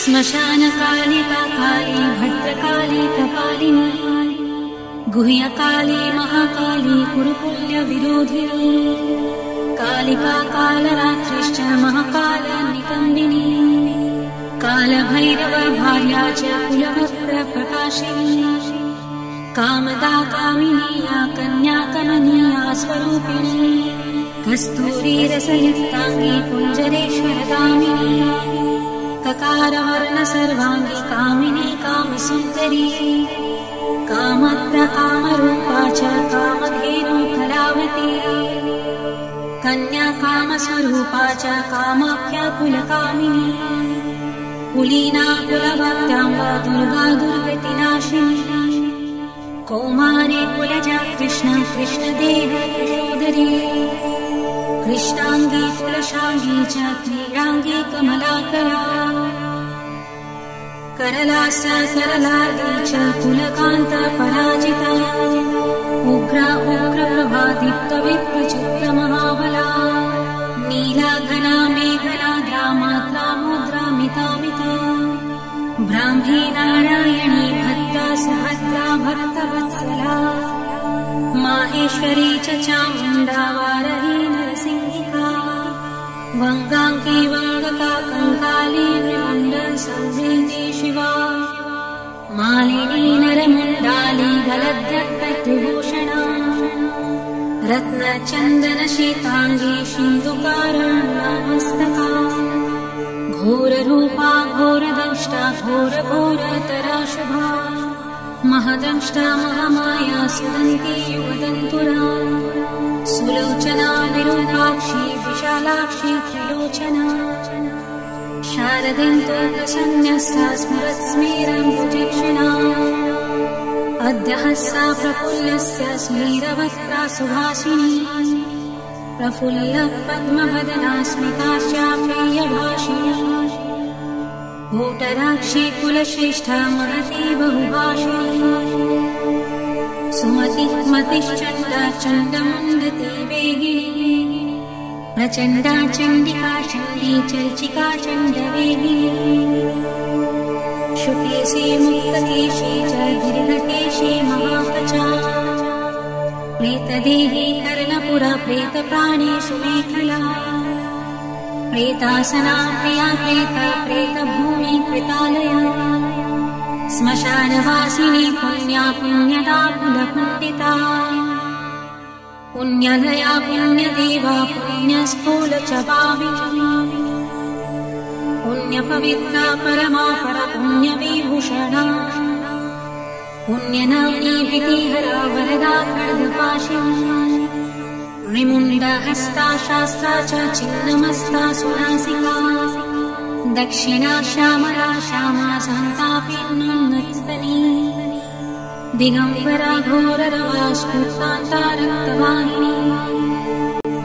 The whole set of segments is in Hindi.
श्मशानकालिका काली भद्रकाली कपालिनी गुह्यकाली महाकाली कुरुकुल्यविरोधिनी कालिका कालरात्रिश्च महाकालनिकम्बिनी कालभैरव भार्या च कुलवक्त्रप्रकाशिनी कामदा कामिनी या कन्या कमनीया स्वरूपिणी कस्तूरीरसयुक्ताङ्गी कुञ्जरेश्वरगामिनी ककारवर्ण सर्वाङ्गी कामिनी कामसुन्दरी कामप्रकामरूपा च कामधेनु कलावती कन्या कामस्वरूपा च कामाख्या कुलकामिनी कुलीना कुलभक्ताम्बा दुर्गा दुर्गतिनाशिनी कौमारी कुलजा कृष्ण कृष्णदेव कृशोदरी कृष्णांगी कुलशांगी च क्रीडांगी कमलाकरा करलास्य सरलार्दी च कुलकांत पराजिता उग्रा उग्रप्रभादीप्तविप्रचित्र महाबला नीला घना मेघना द्रामात्रा मुद्रा मितामिता ब्राह्मी नारायणी भक्ता सुभद्रा भक्तवत्सला माहेश्वरी च चामुण्डा वारही नरसिंहिका वङ्गाङ्गी वङ्गका कङ्काली विमुण्ड संवेदी शिवा मालिनी नरमुण्डाली गलद्रक्कटिभूषणा रत्नचन्दन शीताङ्गी सिन्धुकारुण्यमस्तका घोररूपा घोरदंष्टा घोरघोरतरा शुभा महदंष्टा महामाया सुदन्ती युगदन्तुरा सुलोचना विरूपाक्षी विशालाक्षी त्रिलोचना शारदेन्दु प्रसन्न्यस्ता स्मरत्स्मेरम्बुजक्षिणा अद्यहस्सा प्रफुल्लस्य स्मेरवक्त्रा सुभासिनी प्रफुल्लपद्मवदना स्मितास्या प्रियभाषिणी भूटराक्षी कुलश्रेष्ठा महती बहुभाषिणी सुमति मतिश्चण्डा चण्डमुण्डती वेगिनी प्रचण्डा चण्डिका चण्डी चर्चिका चण्डवेगिनी शुकेशी मुक्तकेशी च दीर्घकेशी महापचा प्रेतदेही कर्णपुरा प्रेतप्राणी सुमेखला प्रेतासना प्रिया प्रेता प्रेतभूमि कृतालया श्मशानवासिनी पुण्या पुण्यदा कुलपुण्डिता पुण्यलया पुण्यदेवा पुण्यस्थूल च भाविनी पुण्यपवित्रा परमा परपुण्यविभूषणा पुण्यनाम्नी भीतिहरा वरदा खड्गपाशिनी विमुण्डहस्ता शास्त्रा च छिन्नमस्ता सुनासिका दक्षिणा श्यामला श्यामा सन्तापिन्नस्तनी दिगम्बरा घोररवा स्फुर्तान्ता रक्तवाहिनी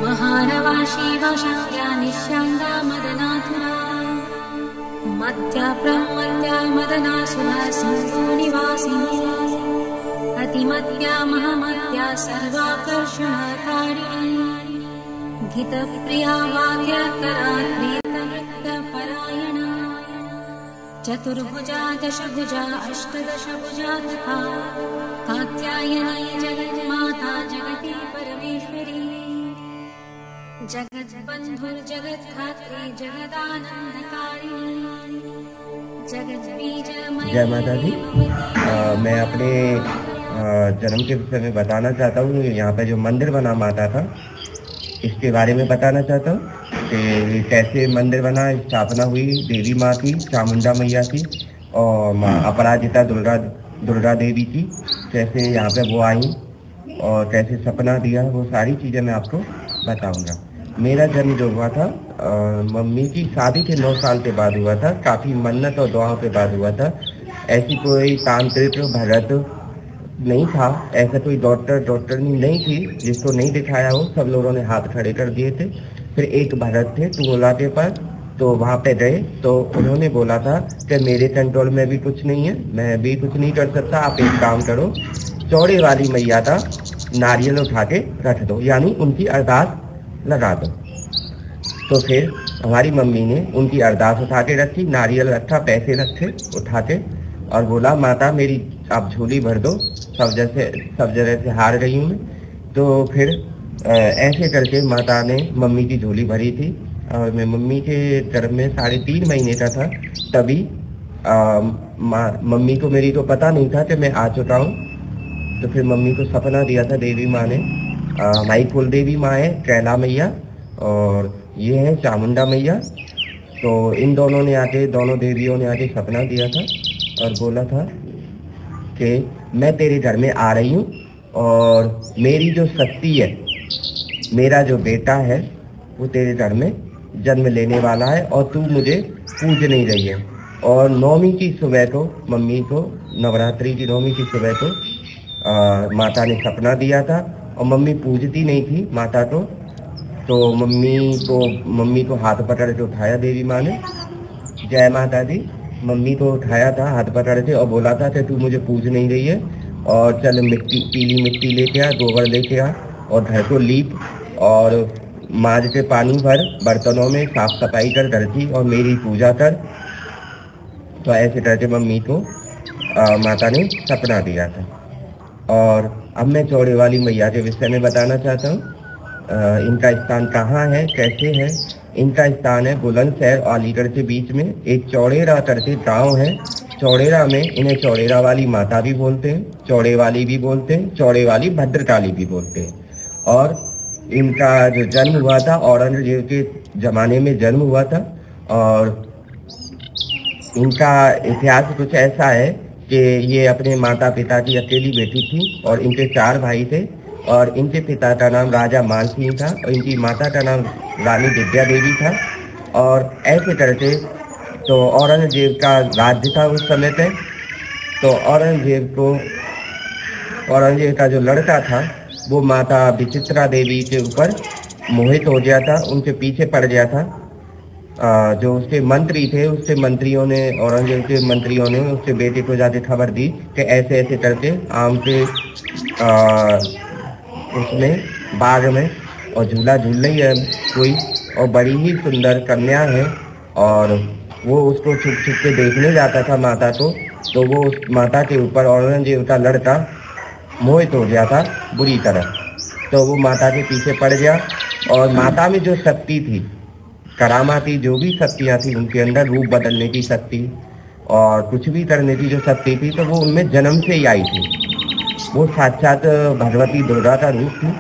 महारवा शिवशक्त्या निश्याङ्गा मदनाथुरा मत्या प्रमत्या मदनासुरा सिन्धुनिवासिनी अतिमत्या महामत्या सर्वाकर्षणकारिणी गीतप्रिया वाद्यकरा प्रेतवृत्तपरायणा चतुर्भुजा दशभुजा अष्टदशभुजा तथा कात्यायनी जगन्माता जगती परमेश्वरी जगज्बन्धुर्जगत्धात्री जगदानन्दकारिणी जगज्बीजमयी। जय माता दी। मैं अपने जन्म के विषय में बताना चाहता हूँ। यहाँ पे जो मंदिर बना माता का, इसके बारे में बताना चाहता हूँ कि कैसे मंदिर बना, स्थापना हुई देवी माँ की, चामुंडा मैया की और माँ अपराजिता दुर्गा देवी की, कैसे यहाँ पे वो आई और कैसे सपना दिया, वो सारी चीज़ें मैं आपको बताऊँगा। मेरा जन्म जो हुआ था मम्मी की शादी के 9 साल के बाद हुआ था। काफ़ी मन्नत और दुआओं के बाद हुआ था। ऐसी कोई तांत्रिक भरत नहीं था, ऐसा कोई डॉक्टर नहीं थी जिसको नहीं दिखाया हो। सब लोगों ने हाथ खड़े कर दिए थे। फिर एक भरत थे टूला के पास, तो वहाँ पे गए तो उन्होंने बोला था कि मेरे कंट्रोल में भी कुछ नहीं है, मैं भी कुछ नहीं कर सकता, आप एक काम करो, चौड़े वाली मैया का नारियल उठा के रख दो, यानी उनकी अरदास लगा दो। तो फिर हमारी मम्मी ने उनकी अरदास उठा के रखी, नारियल रखा, पैसे रखे उठा के, और बोला माता मेरी आप झोली भर दो, सब जगह से हार गई हूँ मैं। तो फिर ऐसे करके माता ने मम्मी की झोली भरी थी। और मैं मम्मी के गर्भ में 3.5 महीने का था, तभी मम्मी को मेरी को पता नहीं था कि मैं आ चुका हूँ। तो फिर मम्मी को सपना दिया था देवी माँ ने। हमारी कुल देवी माँ है कैला मैया और ये है चामुंडा मैया। तो इन दोनों देवियों ने आके सपना दिया था और बोला था कि मैं तेरे घर में आ रही हूँ और मेरी जो शक्ति है, मेरा जो बेटा है वो तेरे घर में जन्म लेने वाला है और तू मुझे पूज नहीं रही है। और 9वीं की सुबह को मम्मी को, नवरात्रि की 9वीं की सुबह को माता ने सपना दिया था और मम्मी पूजती नहीं थी माता को। तो मम्मी को हाथ पकड़ के उठाया देवी माँ ने, जय माता दी। मम्मी को उठाया था हाथ पकड़ के और बोला था कि तू मुझे पूज नहीं रही है और चल पीली मिट्टी लेके आ, गोबर लेके आ और घर को लीप और माज के पानी भर, बर्तनों में साफ सफाई कर घर की और मेरी पूजा कर। तो ऐसे करके मम्मी को माता ने सपना दिया था। और अब मैं चौड़े वाली मैया के विषय में बताना चाहता हूँ। इनका स्थान कहाँ है, कैसे है। इनका स्थान है बुलंदशहर और अलीगढ़ के बीच में एक चौड़ेरा करके गांव है। चौड़ेरा में इन्हें चौड़ेरा वाली माता भी बोलते हैं, चौड़े वाली भी बोलते हैं, चौड़े वाली भद्रकाली भी बोलते हैं। और इनका जो जन्म हुआ था औरंगजेब के ज़माने में जन्म हुआ था। और इनका इतिहास कुछ ऐसा है कि ये अपने माता पिता की अकेली बेटी थी और इनके 4 भाई थे। और इनके पिता का नाम राजा मान सिंह था और इनकी माता का नाम रानी विद्या देवी था। और ऐसे करके तो औरंगजेब का राज्य था उस समय पे। तो औरंगजेब का जो लड़का था वो माता विचित्रा देवी के ऊपर मोहित हो गया था, उनके पीछे पड़ गया था। जो उसके मंत्री थे, औरंगजेब के मंत्रियों ने उसके बेटे को जाके खबर दी कि ऐसे ऐसे करके आम के उसमें बाग में और झूला झूल रही है कोई, और बड़ी ही सुंदर कन्या है। और वो उसको छुप छुप के देखने जाता था माता को। तो वो उस माता के ऊपर औरंगजेब का लड़का मोहित हो गया था बुरी तरह। तो वो माता के पीछे पड़ गया और माता में जो शक्ति थी, करामाती जो भी शक्तियाँ थी उनके अंदर, रूप बदलने की शक्ति और कुछ भी करने की जो शक्ति थी, तो वो उनमें जन्म से ही आई थी। वो साक्षात भगवती दुर्गा का रूप थी।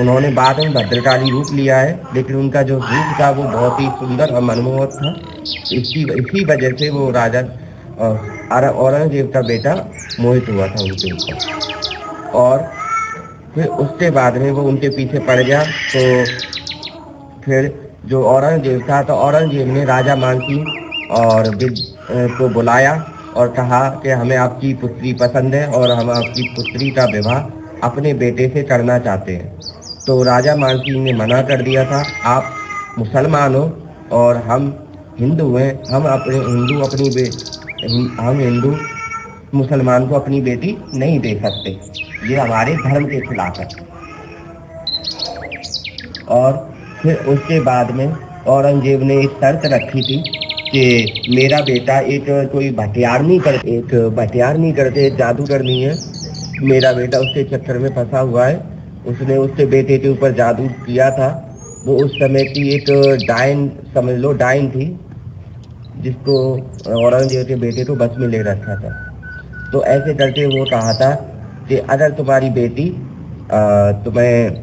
उन्होंने बाद में भद्रकाली रूप लिया है, लेकिन उनका जो रूप था वो बहुत ही सुंदर और मनमोहक था। इसी वजह से वो राजा औरंगजेब का बेटा मोहित हुआ था उनके ऊपर। और फिर उसके बाद में वो उनके पीछे पड़ गया। तो फिर जो औरंगजेब था, तो औरंगजेब ने राजा मान सिंह और को बुलाया और कहा कि हमें आपकी पुत्री पसंद है और हम आपकी पुत्री का विवाह अपने बेटे से करना चाहते हैं। तो राजा मान सिंह ने मना कर दिया था, आप मुसलमान हो और हम हिंदू हैं, हम हिंदू मुसलमान को अपनी बेटी नहीं दे सकते, ये हमारे धर्म के खिलाफ है। और फिर उसके बाद में औरंगजेब ने एक शर्त रखी थी कि मेरा बेटा एक भटियार नहीं करते जादूगर नहीं है, मेरा बेटा उसके चक्कर में फंसा हुआ है। उसने उसके बेटे के ऊपर जादू किया था। वो उस समय की एक डायन, समझ लो डायन थी, जिसको औरंगजेब के बेटे को बस में ले रखा था। तो ऐसे करके वो कहा था कि अगर तुम्हारी बेटी तुम्हें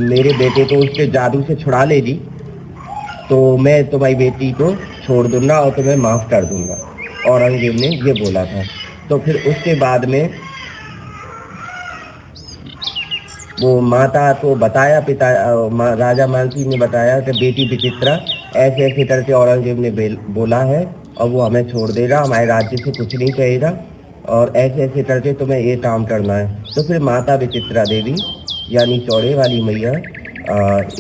मेरे बेटे को उसके जादू से छुड़ा लेगी तो मैं तुम्हारी बेटी को छोड़ दूंगा और तुम्हें माफ़ कर दूंगा। औरंगजेब ने ये बोला था। तो फिर उसके बाद में वो माता को बताया, राजा मान सिंह ने बताया कि बेटी विचित्रा ऐसे ऐसे करके औरंगजेब ने बोला है और वो हमें छोड़ देगा, हमारे राज्य से कुछ नहीं कहेगा और ऐसे ऐसे करके तुम्हें ये काम करना है। तो फिर माता विचित्रा देवी यानी चौड़े वाली मैया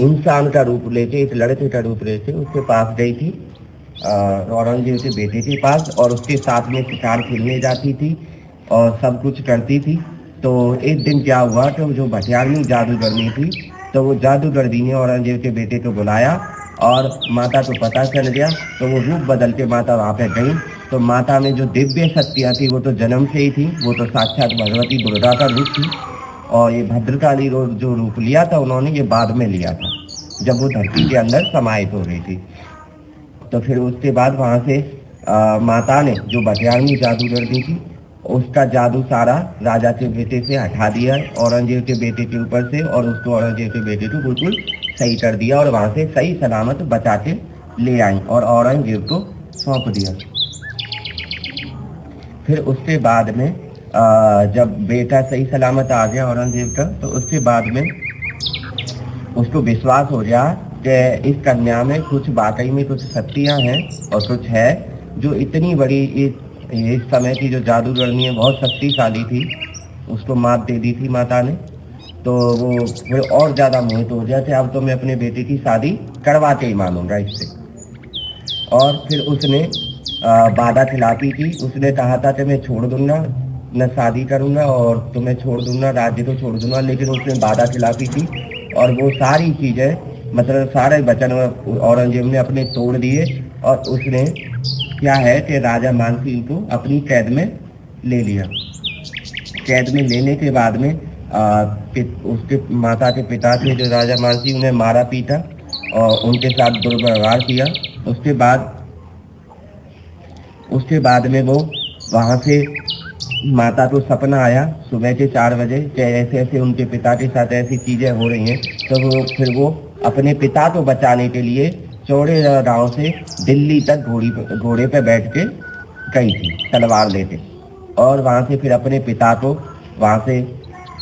इंसान का रूप लेके, एक लड़के का रूप लेके उसके पास गई थी, औरंगजेब के बेटे के पास, और उसके साथ में शिकार खेलने जाती थी और सब कुछ करती थी। तो एक दिन क्या हुआ कि जो भटियारनी जादूगरनी थी, तो तो वो जादूगरनी ने औरंगजेब के बेटे को बुलाया और माता को पता चल गया, तो वो रूप बदल के माता वहाँ पे गई। तो माता में जो दिव्य शक्तियाँ थी वो तो जन्म से ही थी, वो तो साक्षात भगवती दुर्गा का रूप थी। और ये भद्रकाली जो रूप लिया था उन्होंने, ये बाद में लिया था जब वो धरती के अंदर समाहित हो गई थी। तो फिर उसके बाद वहाँ से माता ने जो बटियानी जादूगरनी थी उसका जादू सारा राजा के बेटे से हटा दिया औरंगजेब के बेटे के ऊपर से, और उसको औरंगजेब के बेटे को बिल्कुल सही कर दिया और वहाँ से सही सलामत बचा के ले आई और औरंगजेब को सौंप दिया। फिर उसके बाद में जब बेटा सही सलामत आ गया औरंगजेब का, तो उसके बाद में उसको विश्वास हो गया कि इस कन्या में कुछ वाकई में कुछ शक्तियाँ हैं और कुछ है जो इतनी बड़ी इस समय की जो जादूगरनी है बहुत शक्तिशाली थी, उसको मात दे दी थी माता ने। तो वो फिर और ज़्यादा मोहित हो गया थे, अब तो मैं अपने बेटे की शादी करवा के ही मानूंगा इससे। और फिर उसने वादा खिलाफी की, उसने कहा था कि मैं छोड़ दूंगा, मैं शादी करूंगा और तुम्हें छोड़ दूंगा, राज्य को छोड़ दूंगा, लेकिन उसने वादा खिलाफी की और वो सारी चीज़ें मतलब सारे वचन औरंगजेब ने अपने तोड़ दिए। और उसने क्या है कि राजा मानसिंह को अपनी कैद में ले लिया। कैद में लेने के बाद में उसके माता के पिता थे जो राजा मानसिंह, उन्हें मारा पीटा और उनके साथ दुर्व्यवहार किया। उसके बाद में वो वहाँ से माता को सपना आया सुबह के 4 बजे कि ऐसे ऐसे उनके पिता के साथ ऐसी चीज़ें हो रही हैं। तो फिर वो अपने पिता को बचाने के लिए चौड़े गांव से दिल्ली तक घोड़े पे बैठ के गई थी तलवार लेके, और वहाँ से फिर अपने पिता को वहाँ से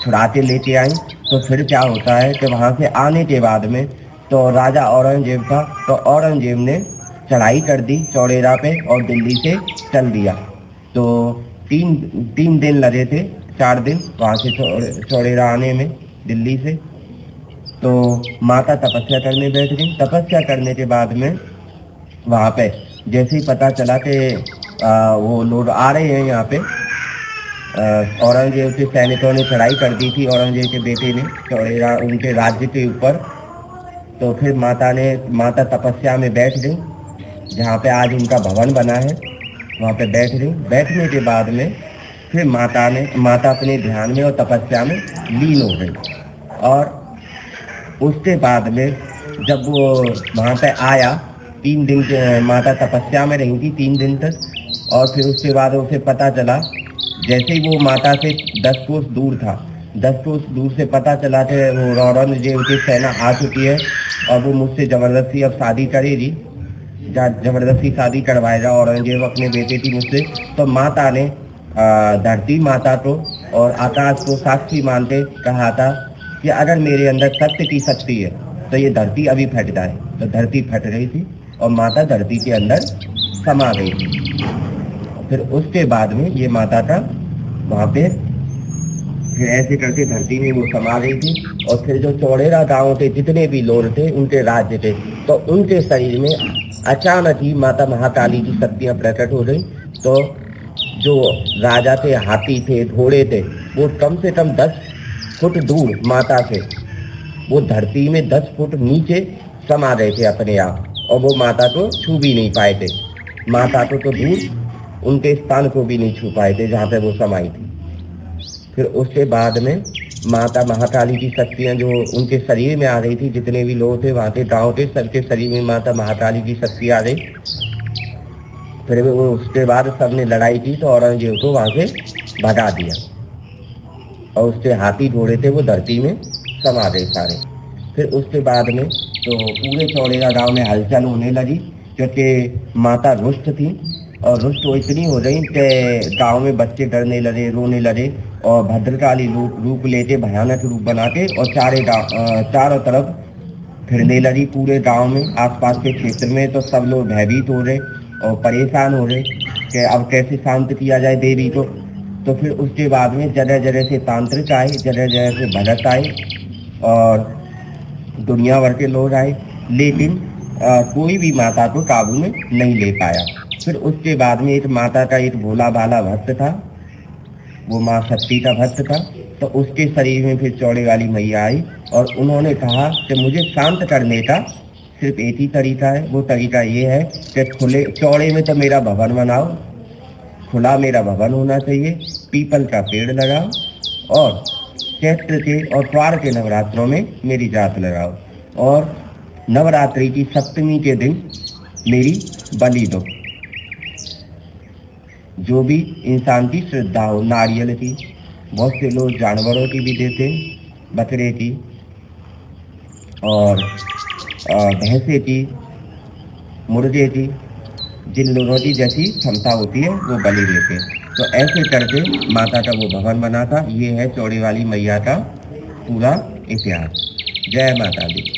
छुड़ा के लेके आई। तो फिर क्या होता है कि वहाँ से आने के बाद में तो राजा औरंगजेब था, तो औरंगजेब ने चढ़ाई कर दी चौड़ेरा पे और दिल्ली से चल दिया। तो 3 दिन लगे थे, 4 दिन वहाँ से चौड़ेरा आने में दिल्ली से। तो माता तपस्या करने बैठ गई। तपस्या करने के बाद में वहाँ पे जैसे ही पता चला कि वो लोग आ रहे हैं यहाँ पे, औरंगजेब के सैनिकों ने चढ़ाई कर दी थी औरंगजेब के बेटे ने चौड़ेरा उनके राज्य के ऊपर। तो फिर माता तपस्या में बैठ गई, जहाँ पे आज उनका भवन बना है वहाँ पे बैठ गई। बैठने के बाद में फिर माता अपने ध्यान में और तपस्या में लीन हो गई। और उसके बाद में जब वो वहाँ पे आया, 3 दिन माता तपस्या में रही थी 3 दिन तक। और फिर उसके बाद उसे पता चला, जैसे ही वो माता से 10 कोस दूर था, 10 कोस दूर से पता चला कि वो औरंगजेब की सेना आ चुकी है और वो मुझसे ज़बरदस्ती अब शादी करेगी, ज़बरदस्ती शादी करवाएगा औरंगजेब अपने बेटे की मुझसे। तो माता ने धरती माता को और आकाश को साक्षी मानते कहा था कि अगर मेरे अंदर सत्य की शक्ति है तो ये धरती अभी फट जाए। तो धरती फट रही थी और माता धरती के अंदर समा गई थी। फिर उसके बाद में ये माता का वहाँ पे फिर ऐसे करके धरती में वो समा गई थी। और फिर जो चौड़ेरा गाँव के जितने भी लोग थे उनके राज्य थे, तो उनके शरीर में अचानक ही माता महाकाली की शक्तियाँ प्रकट हो गई। तो जो राजा थे, हाथी थे, घोड़े थे, वो कम से कम 10 फुट दूर माता से, वो धरती में 10 फुट नीचे समा गए थे अपने आप, और वो माता को छू भी नहीं पाए थे। माता को तो दूर उनके स्थान को भी नहीं छू पाए थे जहाँ पे वो समाई थी। फिर उसके बाद में माता महाकाली की शक्तियाँ जो उनके शरीर में आ रही थी, जितने भी लोग थे वहाँ के गाँव के, सबके शरीर में माता महाकाली की शक्ति आ गई। फिर वो उसके बाद सबने लड़ाई की तो औरंगजेब को वहाँ से भगा दिया और उसके हाथी घोड़े थे वो धरती में समा गए सारे। फिर उसके बाद में तो पूरे चौड़ेरा गांव में हलचल होने लगी, क्योंकि माता रुष्ट थी और रुष्ट वो इतनी हो गई कि गांव में बच्चे डरने लगे, रोने लगे और भद्रकाली रूप लेके, भयानक रूप बनाते और चारों तरफ फिरने लगी पूरे गांव में, आसपास के क्षेत्र में। तो सब लोग भयभीत हो रहे और परेशान हो रहे कि अब कैसे शांत किया जाए देवी को। तो फिर उसके बाद में जगह जगह से तांत्रिक आए, जगह जगह से भगत आए और दुनिया भर के लोग आए, लेकिन कोई भी माता को काबू में नहीं ले पाया। फिर उसके बाद में एक माता का एक भोला भाला भक्त था, वो माँ सती का भक्त था, तो उसके शरीर में फिर चौड़े वाली मैया आई और उन्होंने कहा कि मुझे शांत करने का सिर्फ एक ही तरीका है। वो तरीका ये है कि खुले चौड़े में तो मेरा भवन बनाओ, खुला मेरा भवन होना चाहिए, पीपल का पेड़ लगाओ और चैत्र के और त्वार के नवरात्रों में मेरी जात लगाओ और नवरात्रि की सप्तमी के दिन मेरी बलि दो। जो भी इंसान की श्रद्धा हो, नारियल की, बहुत से लोग जानवरों की भी देते हैं, बकरे की और भैंसे की, मुर्गे की, जिन लोगों की जैसी क्षमता होती है वो बलि देते हैं। तो ऐसे करके माता का वो भवन बना था। ये है चौड़े वाली मैया का पूरा इतिहास। जय माता दी।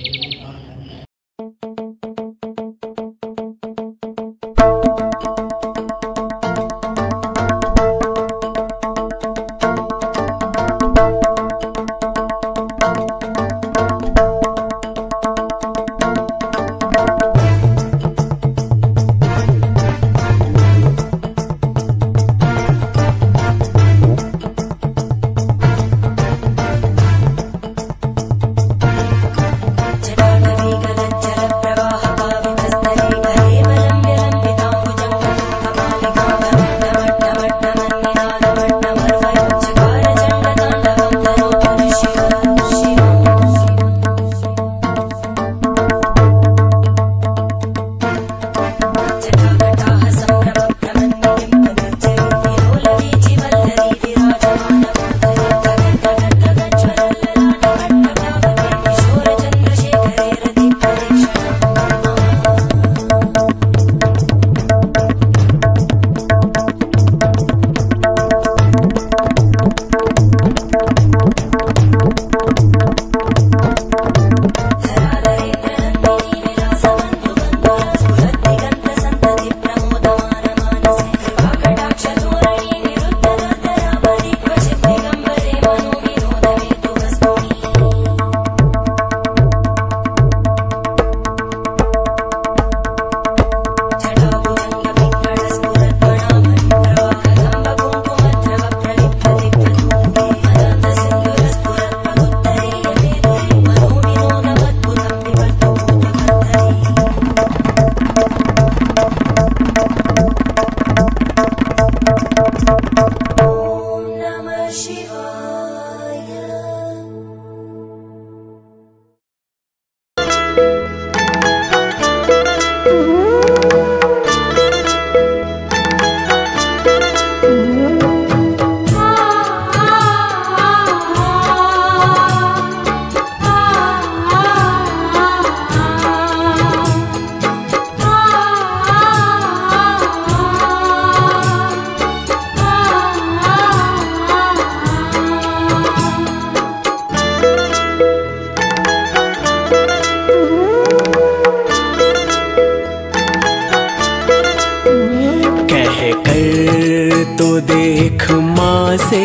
देख माँ से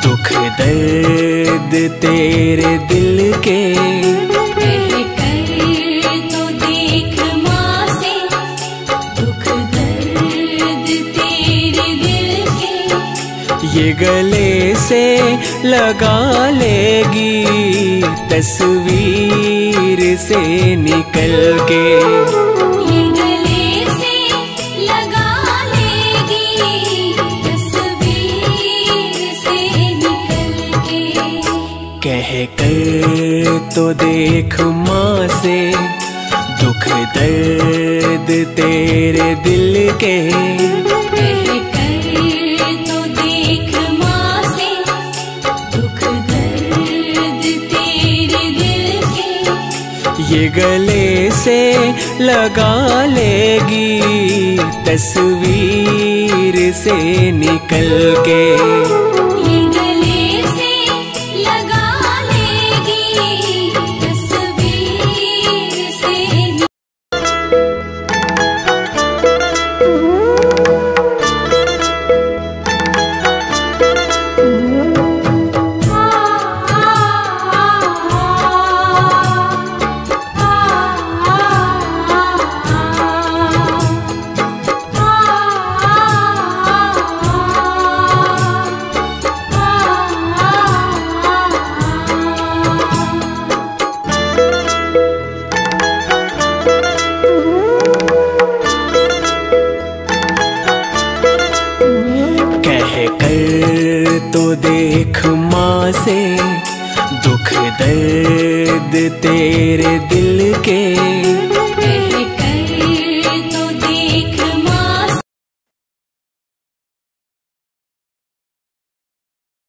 दुख दर्द तेरे दिल के, कह कर तो देख माँ से दुख दर्द तेरे दिल के। ये गले से लगा लेगी तस्वीर से निकल के। कह कर तो देख माँ से दुख दर्द तेरे दिल के, कह कर तो देख माँ से दुख दर्द तेरे दिल के। ये गले से लगा लेगी तस्वीर से निकल के। माँ से दुख दर्द तेरे दिल के